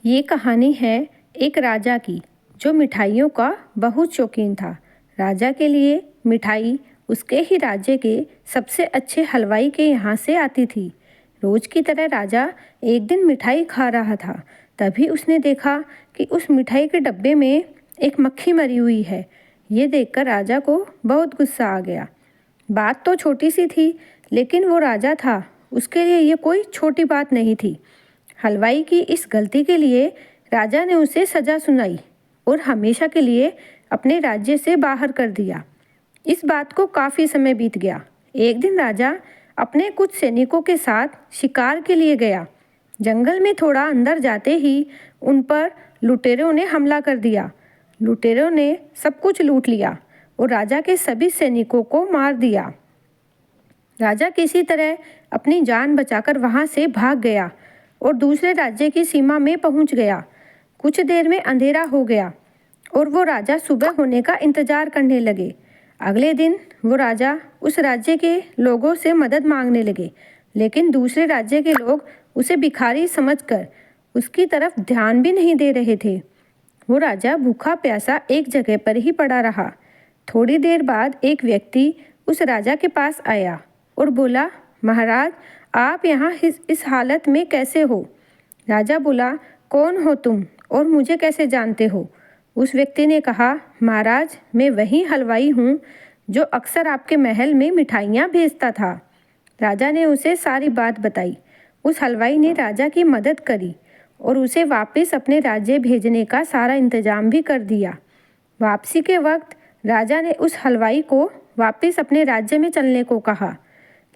ये कहानी है एक राजा की जो मिठाइयों का बहुत शौकीन था। राजा के लिए मिठाई उसके ही राज्य के सबसे अच्छे हलवाई के यहाँ से आती थी। रोज की तरह राजा एक दिन मिठाई खा रहा था। तभी उसने देखा कि उस मिठाई के डब्बे में एक मक्खी मरी हुई है। ये देखकर राजा को बहुत गुस्सा आ गया। बात तो छोटी सी थी, लेकिन वो राजा था, उसके लिए ये कोई छोटी बात नहीं थी। हलवाई की इस गलती के लिए राजा ने उसे सजा सुनाई और हमेशा के लिए अपने राज्य से बाहर कर दिया। इस बात को काफ़ी समय बीत गया। एक दिन राजा अपने कुछ सैनिकों के साथ शिकार के लिए गया। जंगल में थोड़ा अंदर जाते ही उन पर लुटेरों ने हमला कर दिया। लुटेरों ने सब कुछ लूट लिया और राजा के सभी सैनिकों को मार दिया। राजा किसी तरह अपनी जान बचाकर वहां से भाग गया और दूसरे राज्य की सीमा में पहुंच गया। कुछ देर में अंधेरा हो गया और वो राजा सुबह होने का इंतजार करने लगे। अगले दिन वो राजा उस राज्य के लोगों से मदद मांगने लगे, लेकिन दूसरे राज्य के लोग उसे भिखारी समझकर उसकी तरफ ध्यान भी नहीं दे रहे थे। वो राजा भूखा प्यासा एक जगह पर ही पड़ा रहा। थोड़ी देर बाद एक व्यक्ति उस राजा के पास आया और बोला, महाराज, आप यहाँ इस हालत में कैसे हो? राजा बोला, कौन हो तुम और मुझे कैसे जानते हो? उस व्यक्ति ने कहा, महाराज, मैं वही हलवाई हूँ जो अक्सर आपके महल में मिठाइयाँ भेजता था। राजा ने उसे सारी बात बताई। उस हलवाई ने राजा की मदद करी और उसे वापस अपने राज्य भेजने का सारा इंतजाम भी कर दिया। वापसी के वक्त राजा ने उस हलवाई को वापस अपने राज्य में चलने को कहा,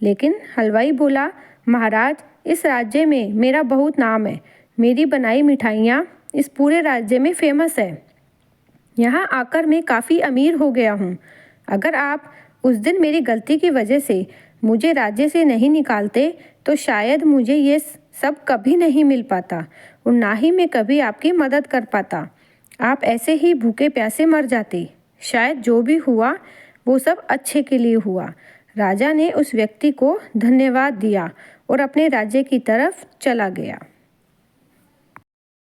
लेकिन हलवाई बोला, महाराज, इस राज्य में मेरा बहुत नाम है। मेरी बनाई मिठाइयाँ इस पूरे राज्य में फेमस है। यहाँ आकर मैं काफ़ी अमीर हो गया हूँ। अगर आप उस दिन मेरी गलती की वजह से मुझे राज्य से नहीं निकालते तो शायद मुझे ये सब कभी नहीं मिल पाता और ना ही मैं कभी आपकी मदद कर पाता। आप ऐसे ही भूखे प्यासे मर जाते। शायद जो भी हुआ वो सब अच्छे के लिए हुआ। राजा ने उस व्यक्ति को धन्यवाद दिया और अपने राज्य की तरफ चला गया।